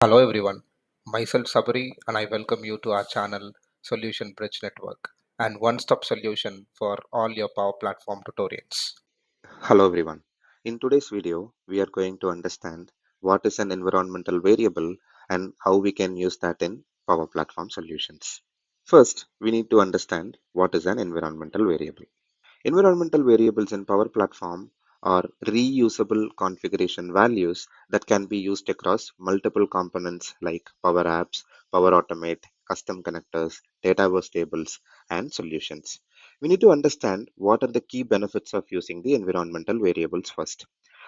Hello everyone, myself Sabri and I welcome you to our channel Solution Bridge Network and one-stop solution for all your Power Platform tutorials. Hello everyone. In today's video, we are going to understand what is an environmental variable and how we can use that in Power Platform solutions. First, we need to understand what is an environmental variable. Environmental variables in Power Platform are reusable configuration values that can be used across multiple components like Power Apps, Power Automate, custom connectors, Dataverse tables, and solutions. We need to understand what are the key benefits of using the environmental variables first.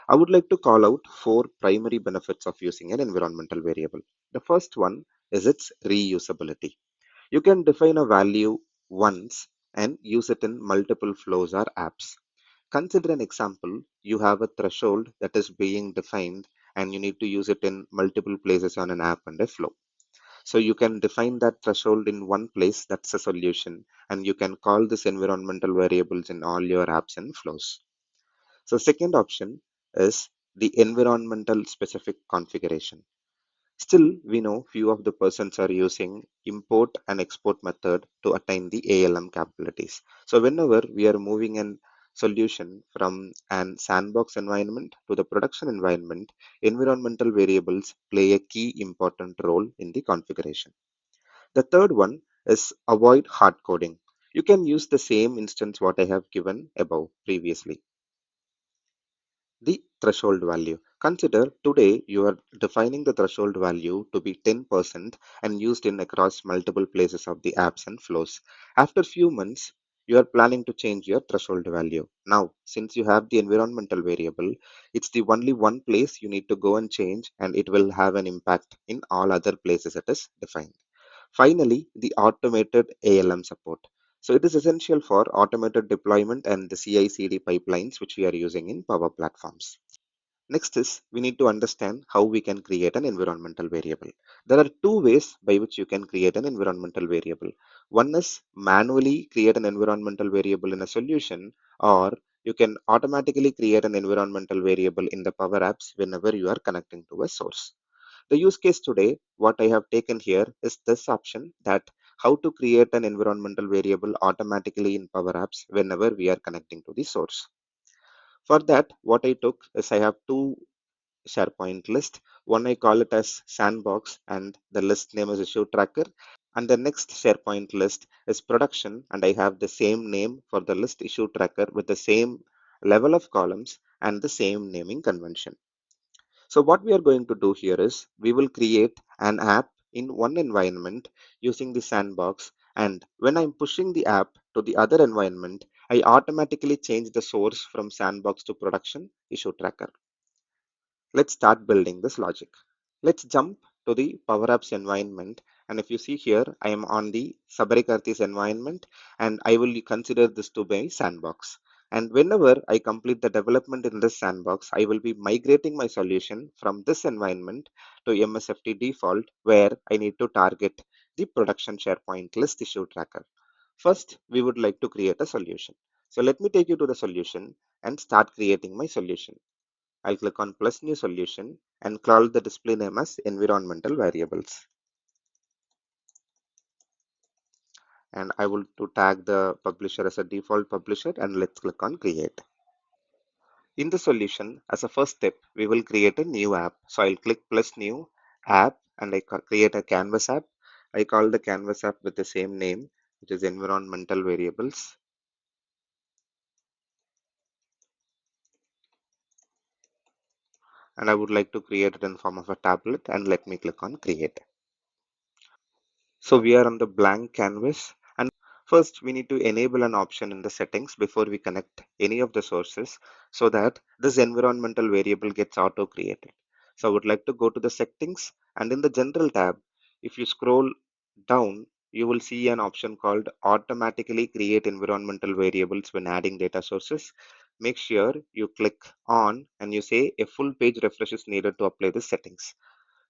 I would like to call out four primary benefits of using an environmental variable. The first one is its reusability. You can define a value once and use it in multiple flows or apps. Consider an example. You have a threshold that is being defined and you need to use it in multiple places on an app and a flow. So you can define that threshold in one place, that's a solution, and you can call this environmental variables in all your apps and flows. So second option is the environmental specific configuration. Still, we know few of the persons are using import and export method to attain the ALM capabilities. So whenever we are moving an solution from an sandbox environment to the production environment, environmental variables play a key important role in the configuration. The third one is avoid hard coding. You can use the same instance what I have given above previously. The threshold value. Consider today you are defining the threshold value to be 10% and used in across multiple places of the apps and flows. After few months, you are planning to change your threshold value. Now, since you have the environmental variable, it's the only one place you need to go and change and it will have an impact in all other places it is defined. Finally, the automated ALM support. So it is essential for automated deployment and the CI/CD pipelines which we are using in Power Platforms. Next is we need to understand how we can create an environmental variable. There are two ways by which you can create an environmental variable. One is manually create an environmental variable in a solution, or you can automatically create an environmental variable in the Power Apps whenever you are connecting to a source. The use case today, what I have taken here is this option that how to create an environmental variable automatically in Power Apps whenever we are connecting to the source. For that, what I took is I have two SharePoint list. One I call it as sandbox and the list name is issue tracker. And the next SharePoint list is production and I have the same name for the list issue tracker with the same level of columns and the same naming convention. So what we are going to do here is we will create an app in one environment using the sandbox. And when I'm pushing the app to the other environment, I automatically change the source from sandbox to production issue tracker. Let's start building this logic. Let's jump to the Power Apps environment. And if you see here, I am on the Sabarikarti's environment and I will consider this to be sandbox. And whenever I complete the development in this sandbox, I will be migrating my solution from this environment to MSFT default where I need to target the production SharePoint list issue tracker. First, we would like to create a solution. So let me take you to the solution and start creating my solution. I'll click on plus new solution and call the display name as environmental variables. And I will to tag the publisher as a default publisher and let's click on create. In the solution, as a first step, we will create a new app. So I'll click plus new app and I create a canvas app. I call the canvas app with the same name, which is environmental variables. And I would like to create it in form of a tablet and let me click on create. So we are on the blank canvas and first we need to enable an option in the settings before we connect any of the sources so that this environmental variable gets auto created. So I would like to go to the settings and in the general tab, if you scroll down, you will see an option called automatically create environmental variables when adding data sources. Make sure you click on and you say a full page refresh is needed to apply the settings.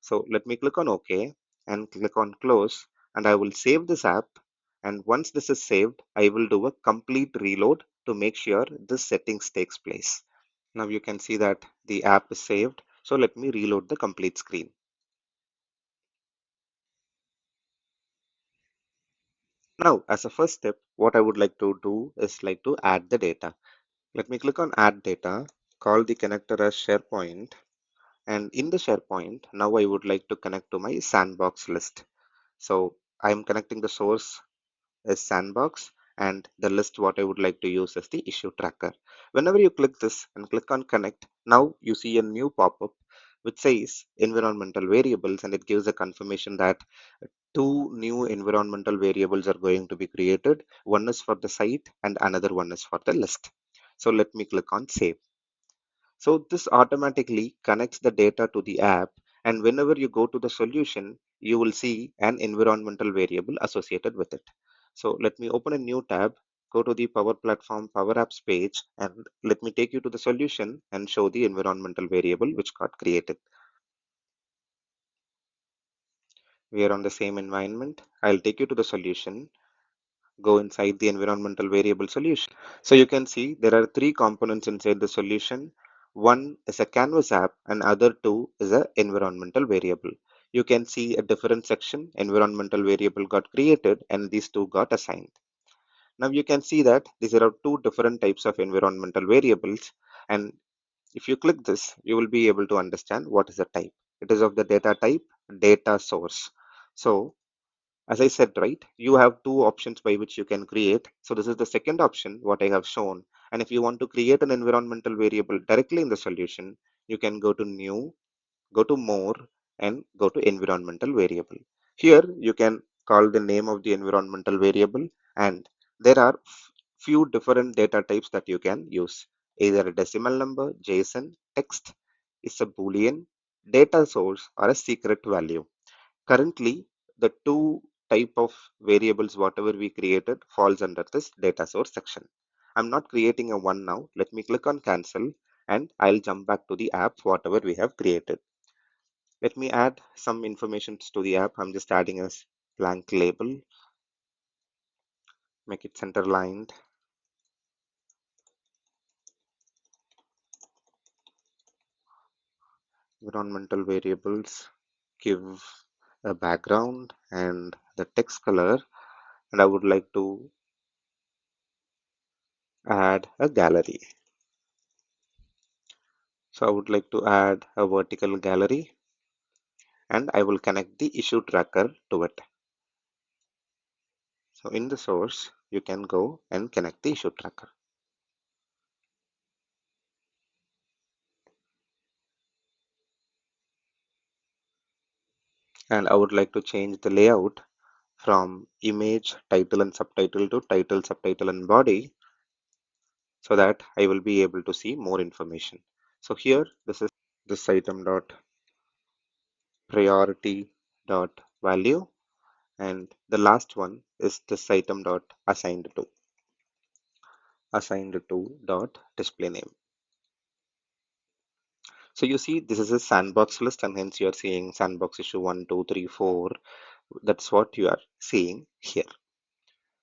So let me click on OK and click on close and I will save this app. And once this is saved, I will do a complete reload to make sure this settings takes place. Now you can see that the app is saved. So let me reload the complete screen. Now, as a first step, what I would like to do is like to add the data. Let me click on add data, call the connector as SharePoint, and in the SharePoint, now I would like to connect to my sandbox list. So I'm connecting the source as sandbox and the list what I would like to use as the issue tracker. Whenever you click this and click on connect, now you see a new pop-up which says environmental variables, and it gives a confirmation that two new environmental variables are going to be created. One is for the site and another one is for the list. So let me click on save. So this automatically connects the data to the app, and whenever you go to the solution, you will see an environmental variable associated with it. So let me open a new tab, go to the Power Platform Power Apps page, and let me take you to the solution and show the environmental variable which got created. We are on the same environment. I'll take you to the solution, go inside the environmental variable solution. So you can see there are three components inside the solution. One is a canvas app and other two is a environmental variable. You can see a different section, environmental variable got created and these two got assigned. Now you can see that these are two different types of environmental variables, and if you click this, you will be able to understand what is the type. It is of the data type data source. So as I said, right, you have two options by which you can create. So this is the second option, what I have shown. And if you want to create an environmental variable directly in the solution, you can go to new, go to more, and go to environmental variable. Here you can call the name of the environmental variable, and there are few different data types that you can use. Either a decimal number, JSON, text, is a boolean, data source, or a secret value. Currently, the two type of variables whatever we created falls under this data source section. I'm not creating a one now. Let me click on cancel and I'll jump back to the app whatever we have created. Let me add some information to the app. I'm just adding a blank label, make it center lined. Environmental variables, give a background and the text color, and I would like to add a gallery. So I would like to add a vertical gallery and I will connect the issue tracker to it. So in the source, you can go and connect the issue tracker. And I would like to change the layout from image, title and subtitle to title, subtitle and body so that I will be able to see more information. So here, this is this item dot priority dot value, and the last one is this item dot assigned to dot display name. So you see this is a sandbox list, and hence you are seeing sandbox issue 1, 2, 3, 4. That's what you are seeing here.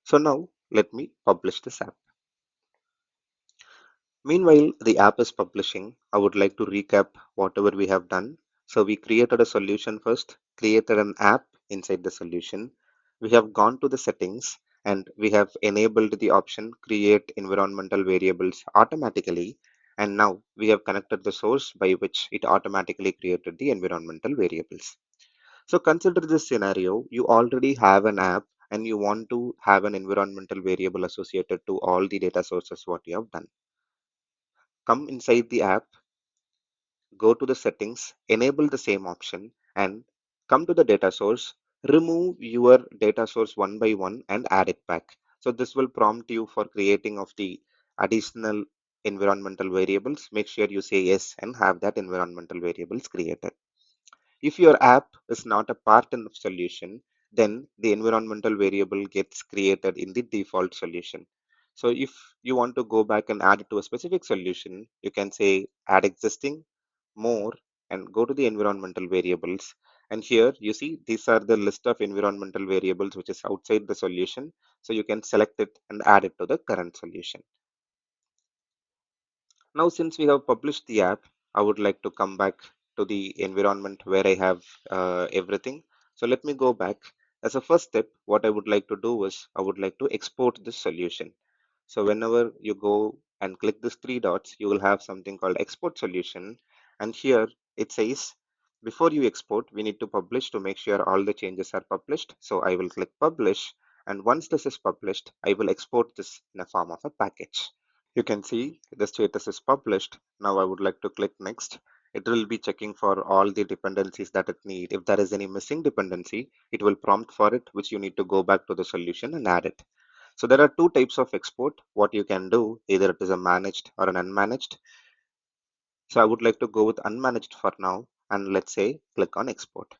So now let me publish this app. Meanwhile, the app is publishing. I would like to recap whatever we have done. So we created a solution first, created an app inside the solution. We have gone to the settings and we have enabled the option create environmental variables automatically. And now we have connected the source by which it automatically created the environmental variables. So consider this scenario. You already have an app and you want to have an environmental variable associated to all the data sources what you have done. Come inside the app, go to the settings, enable the same option, and come to the data source. Remove your data source one by one and add it back. So this will prompt you for creating of the additional environmental variables. Make sure you say yes and have that environmental variables created. If your app is not a part of the solution, then the environmental variable gets created in the default solution. So if you want to go back and add it to a specific solution, you can say add existing, more, and go to the environmental variables. And here you see these are the list of environmental variables which is outside the solution. So you can select it and add it to the current solution. Now, since we have published the app, I would like to come back to the environment where I have everything. So let me go back As a first step, what I would like to do is I would like to export this solution. So whenever you go and click these three dots, you will have something called export solution. And here it says, before you export, we need to publish to make sure all the changes are published. So I will click publish. And once this is published, I will export this in a form of a package. You can see the status is published. Now I would like to click next. It will be checking for all the dependencies that it needs. If there is any missing dependency, it will prompt for it, which you need to go back to the solution and add it. So there are two types of export. What you can do, either it is a managed or an unmanaged. So I would like to go with unmanaged for now. And let's say click on export.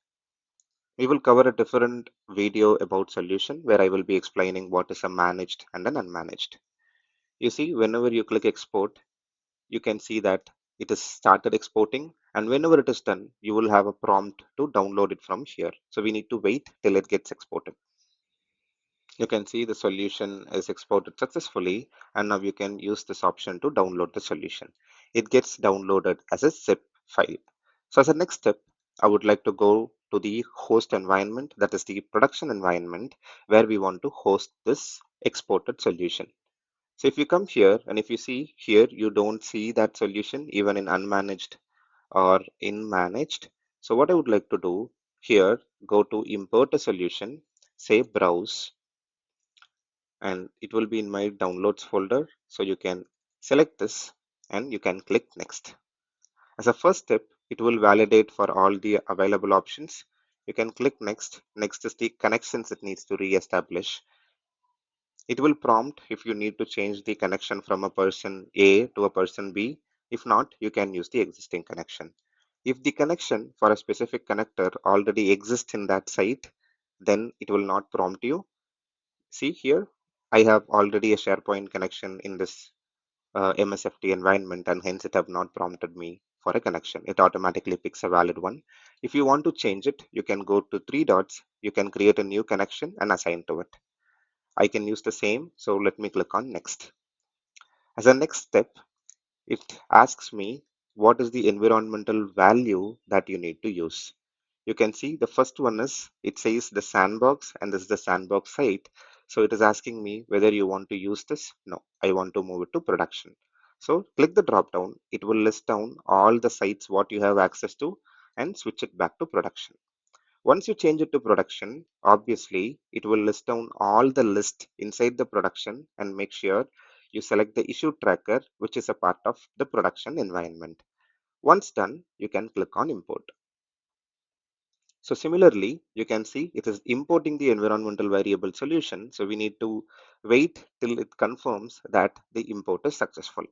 We will cover a different video about solution where I will be explaining what is a managed and an unmanaged. You see, whenever you click export, you can see that it is started exporting, and whenever it is done you will have a prompt to download it from here. So we need to wait till it gets exported. You can see the solution is exported successfully, and now you can use this option to download the solution. It gets downloaded as a zip file. So as a next step, I would like to go to the host environment, that is the production environment, where we want to host this exported solution. So if you come here and if you see here, you don't see that solution even in unmanaged or in managed. So what I would like to do here, go to import a solution, say browse, and it will be in my downloads folder. So you can select this and you can click next. As a first step, it will validate for all the available options. You can click next. Next is the connections it needs to re-establish. It will prompt if you need to change the connection from a person A to a person B. If not, you can use the existing connection. If the connection for a specific connector already exists in that site, then it will not prompt you. See here, I have already a SharePoint connection in this MSFT environment, and hence it have not prompted me for a connection. It automatically picks a valid one. If you want to change it, you can go to three dots. You can create a new connection and assign to it. I can use the same, so let me click on next. As a next step, it asks me what is the environmental value that you need to use. You can see the first one is, it says the sandbox, and this is the sandbox site. So it is asking me whether you want to use this. No, I want to move it to production. So click the drop down. It will list down all the sites what you have access to and switch it back to production. Once you change it to production, obviously it will list down all the list inside the production and make sure you select the issue tracker, which is a part of the production environment. Once done, you can click on import. So similarly, you can see it is importing the environmental variable solution. So we need to wait till it confirms that the import is successful.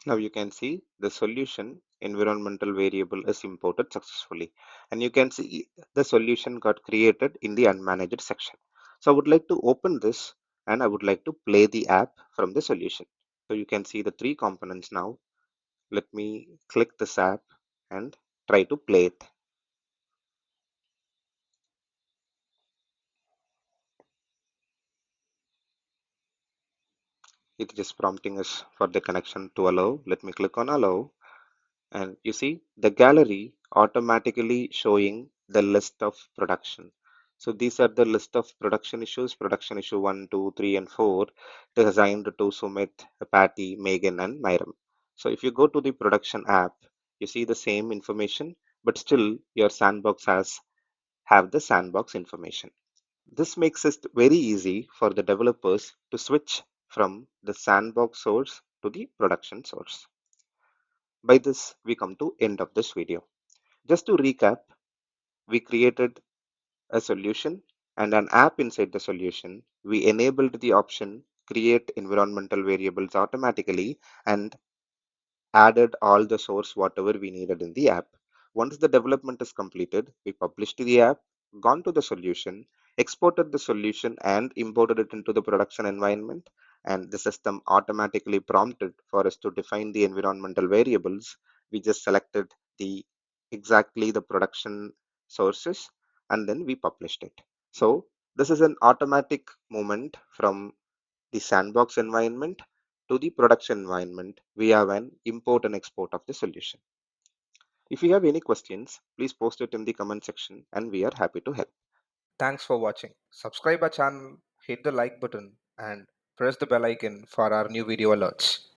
Now you can see the solution environmental variable is imported successfully, and you can see the solution got created in the unmanaged section. So I would like to open this and I would like to play the app from the solution. So you can see the three components now. Let me click this app and try to play it. It is prompting us for the connection to allow. Let me click on allow. And you see the gallery automatically showing the list of production. So these are the list of production issues, production issue 1, 2, 3, and 4. It is assigned to Sumit, Patty, Megan, and Myram. So if you go to the production app, you see the same information, but still your sandbox has have the sandbox information. This makes it very easy for the developers to switch from the sandbox source to the production source. By this, we come to end of this video. Just to recap, we created a solution and an app inside the solution. We enabled the option create environmental variables automatically and added all the source whatever we needed in the app. Once the development is completed, we published the app, gone to the solution, exported the solution and imported it into the production environment, and the system automatically prompted for us to define the environmental variables. We just selected the exactly the production sources and then we published it. So this is an automatic movement from the sandbox environment to the production environment via an import and export of the solution. If you have any questions, please post it in the comment section and we are happy to help. Thanks for watching. Subscribe our channel, hit the like button, and press the bell icon for our new video alerts.